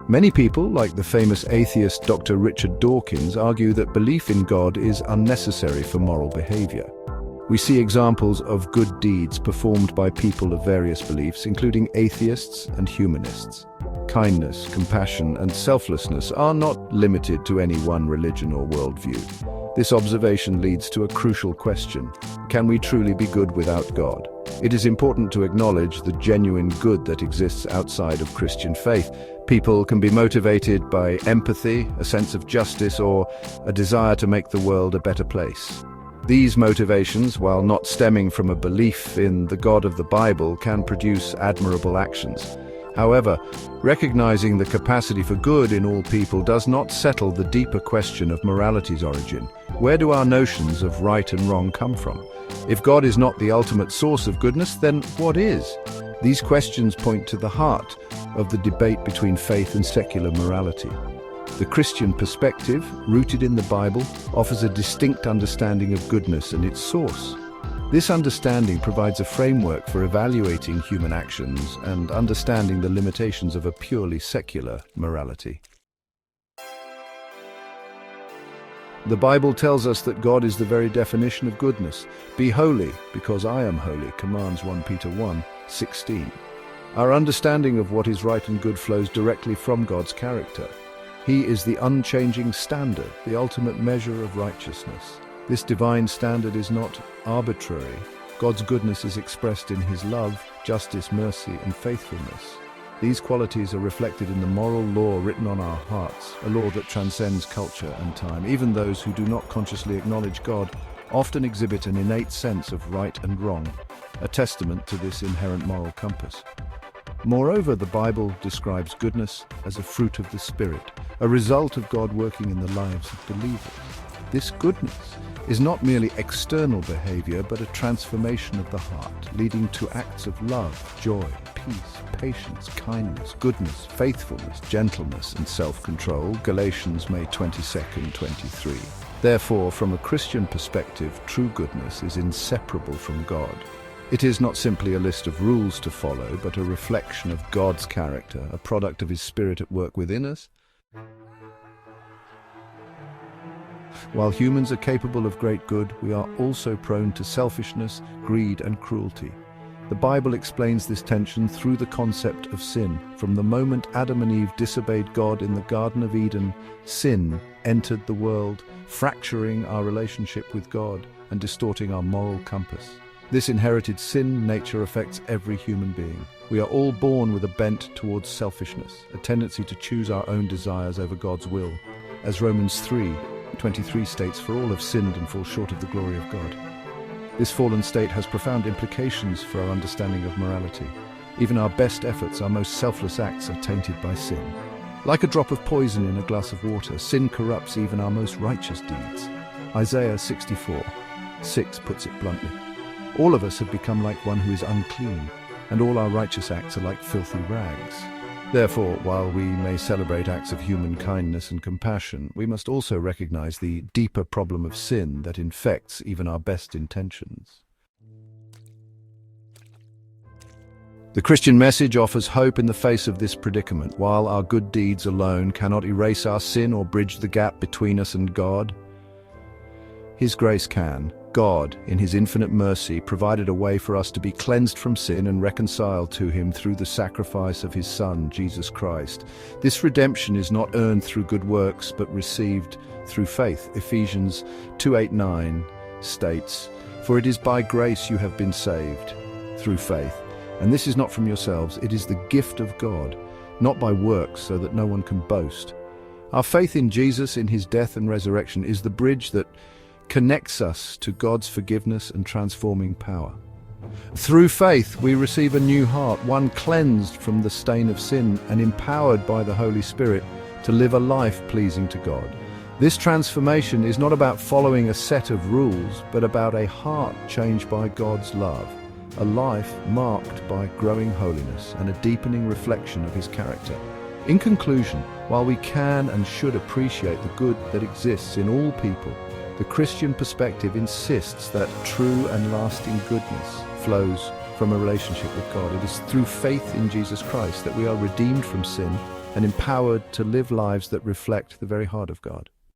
Many people, like the famous atheist Dr. Richard Dawkins, argue that belief in God is unnecessary for moral behavior. We see examples of good deeds performed by people of various beliefs, including atheists and humanists. Kindness, compassion, and selflessness are not limited to any one religion or worldview. This observation leads to a crucial question: can we truly be good without God? It is important to acknowledge the genuine good that exists outside of Christian faith. People can be motivated by empathy, a sense of justice, or a desire to make the world a better place. These motivations, while not stemming from a belief in the God of the Bible, can produce admirable actions. However, recognizing the capacity for good in all people does not settle the deeper question of morality's origin. Where do our notions of right and wrong come from? If God is not the ultimate source of goodness, then what is? These questions point to the heart of the debate between faith and secular morality. The Christian perspective, rooted in the Bible, offers a distinct understanding of goodness and its source. This understanding provides a framework for evaluating human actions and understanding the limitations of a purely secular morality. The Bible tells us that God is the very definition of goodness. "Be holy, because I am holy," commands 1 Peter 1:16. Our understanding of what is right and good flows directly from God's character. He is the unchanging standard, the ultimate measure of righteousness. This divine standard is not arbitrary. God's goodness is expressed in His love, justice, mercy, and faithfulness. These qualities are reflected in the moral law written on our hearts, a law that transcends culture and time. Even those who do not consciously acknowledge God often exhibit an innate sense of right and wrong, a testament to this inherent moral compass. Moreover, the Bible describes goodness as a fruit of the Spirit, a result of God working in the lives of believers. This goodness is not merely external behavior, but a transformation of the heart, leading to acts of love, joy, peace, patience, kindness, goodness, faithfulness, gentleness, and self-control. Galatians, May 22nd, 23. Therefore, from a Christian perspective, true goodness is inseparable from God. It is not simply a list of rules to follow, but a reflection of God's character, a product of His Spirit at work within us. While humans are capable of great good, we are also prone to selfishness, greed, and cruelty. The Bible explains this tension through the concept of sin. From the moment Adam and Eve disobeyed God in the Garden of Eden, sin entered the world, fracturing our relationship with God and distorting our moral compass. This inherited sin nature affects every human being. We are all born with a bent towards selfishness, a tendency to choose our own desires over God's will. As Romans 3:23 states, "For all have sinned and fall short of the glory of God." This fallen state has profound implications for our understanding of morality. Even our best efforts, our most selfless acts, are tainted by sin. Like a drop of poison in a glass of water, sin corrupts even our most righteous deeds. Isaiah 64:6 puts it bluntly. All of us have become like one who is unclean, and all our righteous acts are like filthy rags. Therefore, while we may celebrate acts of human kindness and compassion, we must also recognize the deeper problem of sin that infects even our best intentions. The Christian message offers hope in the face of this predicament. While our good deeds alone cannot erase our sin or bridge the gap between us and God, His grace can. God, in His infinite mercy, provided a way for us to be cleansed from sin and reconciled to Him through the sacrifice of His Son, Jesus Christ. This redemption is not earned through good works, but received through faith. Ephesians 2:8-9 states, "For it is by grace you have been saved, through faith. And this is not from yourselves, it is the gift of God, not by works, so that no one can boast." Our faith in Jesus, in His death and resurrection, is the bridge that connects us to God's forgiveness and transforming power. Through faith, we receive a new heart, one cleansed from the stain of sin and empowered by the Holy Spirit to live a life pleasing to God. This transformation is not about following a set of rules, but about a heart changed by God's love, a life marked by growing holiness and a deepening reflection of His character. In conclusion, while we can and should appreciate the good that exists in all people, the Christian perspective insists that true and lasting goodness flows from a relationship with God. It is through faith in Jesus Christ that we are redeemed from sin, and empowered to live lives that reflect the very heart of God.